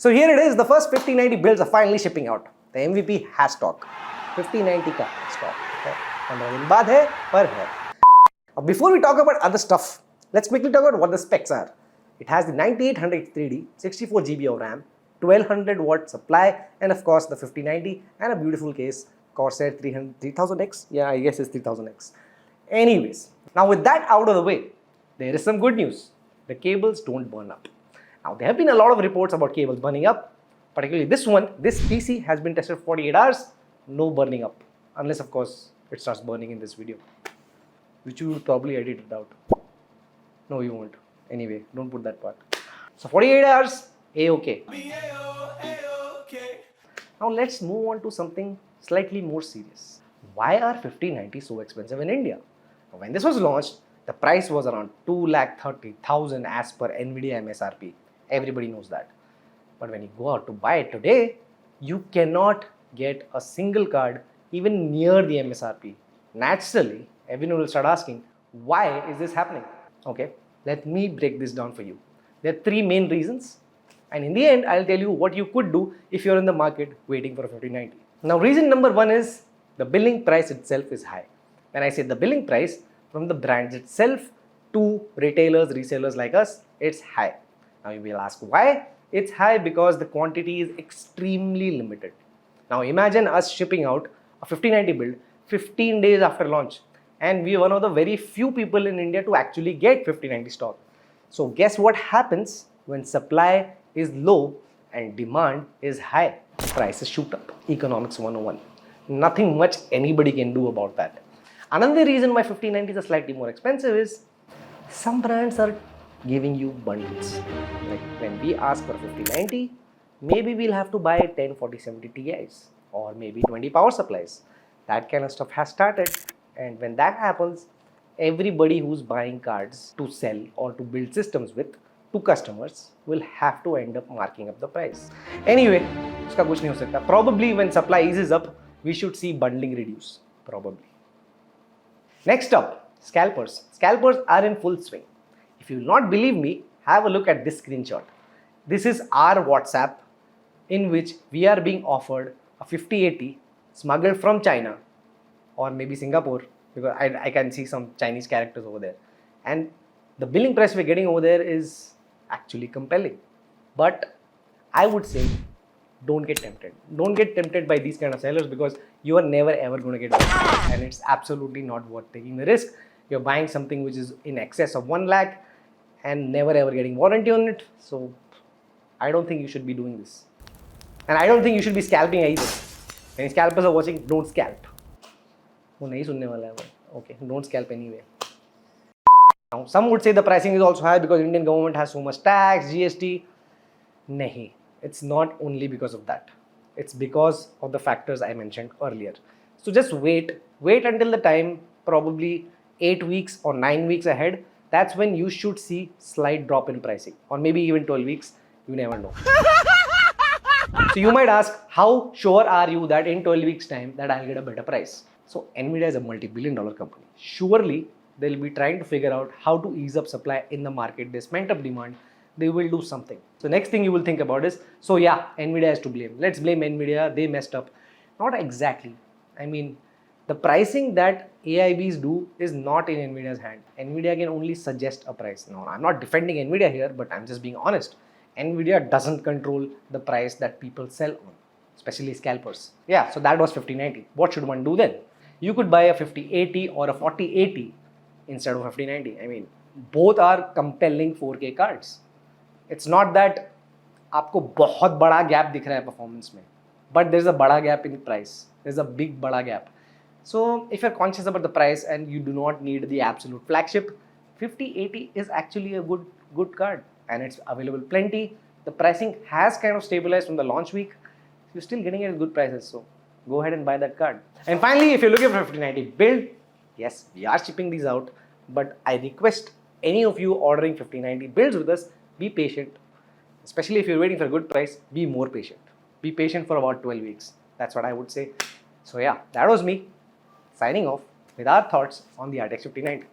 So here it is, the first 5090 builds are finally shipping out. The MVP has stock. 5090 का stock. 15 दिन बाद है, पर है. Before we talk about other stuff, let's quickly talk about what the specs are. It has the 9800 3D, 64 GB of RAM, 1200 watt supply, and of course the 5090 and a beautiful case, Corsair 3000X. Yeah, I guess it's 3000X. Anyways, now with that out of the way, there is some good news. The cables don't burn up. Now there have been a lot of reports about cables burning up, particularly this one. This PC has been tested for 48 hours, no burning up, unless of course it starts burning in this video, which you will probably edit it out. No, you won't. Anyway, don't put that part. So 48 hours, A-okay. Now let's move on to something slightly more serious. Why are 5090 so expensive in India? When this was launched, the price was around 2,30,000 as per NVIDIA MSRP. Everybody knows that. But when you go out to buy it today, you cannot get a single card even near the MSRP. Naturally, everyone will start asking, why is this happening? Okay, let me break this down for you. There are three main reasons. And in the end, I'll tell you what you could do if you're in the market waiting for a 5090. Now, reason number one is the billing price itself is high. When I say the billing price, from the brands itself to retailers, resellers like us, it's high. Now you will ask why? It's high because the quantity is extremely limited. Now imagine us shipping out a 5090 build 15 days after launch, and we are one of the very few people in India to actually get 5090 stock. So guess what happens when supply is low and demand is high? Prices shoot up. Economics 101. Nothing much anybody can do about that. Another reason why 5090s are slightly more expensive is some brands are giving you bundles. Like when we ask for 5090, maybe we'll have to buy 10 4070 Ti's or maybe 20 power supplies. That kind of stuff has started, and when that happens, everybody who's buying cards to sell or to build systems with to customers will have to end up marking up the price. Anyway, uska kuch nahi ho sakta. Probably when supply eases up, we should see bundling reduce. Probably. Next up, scalpers. Scalpers are in full swing. If you will not believe me, have a look at this screenshot. This is our WhatsApp in which we are being offered a 5080 smuggled from China or maybe Singapore, because I can see some Chinese characters over there. And the billing price we're getting over there is actually compelling. But I would say don't get tempted. Don't get tempted by these kind of sellers because you are never ever going to get it. And it's absolutely not worth taking the risk. You're buying something which is in excess of 1 lakh and never ever getting warranty on it. So I don't think you should be doing this. And I don't think you should be scalping either. Any scalpers are watching, don't scalp. Okay, don't scalp anyway. Now, some would say the pricing is also high because Indian government has so much tax, GST. Nahi, it's not only because of that. It's because of the factors I mentioned earlier. So just wait until the time, probably 8 weeks or 9 weeks ahead. That's when you should see slight drop in pricing, or maybe even 12 weeks. You never know. So you might ask, how sure are you that in 12 weeks time that I'll get a better price? So NVIDIA is a multi-billion-dollar company. Surely they'll be trying to figure out how to ease up supply in the market. There's pent-up demand. They will do something. So next thing you will think about is, so yeah, NVIDIA is to blame. Let's blame NVIDIA. They messed up. Not exactly. I mean, the pricing that AIBs do is not in NVIDIA's hand. NVIDIA can only suggest a price. Now, I'm not defending NVIDIA here, but I'm just being honest. NVIDIA doesn't control the price that people sell on, especially scalpers. Yeah, so that was 5090. What should one do then? You could buy a 5080 or a 4080 instead of 5090. I mean, both are compelling 4K cards. It's not that आपको बहुत बड़ा gap दिख रहा है performance में, but there's a बड़ा gap in price. There's a big बड़ा gap. So if you're conscious about the price and you do not need the absolute flagship, 5080 is actually a good card, and it's available plenty. The pricing has kind of stabilized from the launch week. You're still getting it at good prices, so go ahead and buy that card. And finally, if you're looking for a 5090 build, yes, we are shipping these out, but I request any of you ordering 5090 builds with us, be patient. Especially if you're waiting for a good price, be more patient. Be patient for about 12 weeks. That's what I would say. So yeah, that was me signing off with our thoughts on the RTX 5090.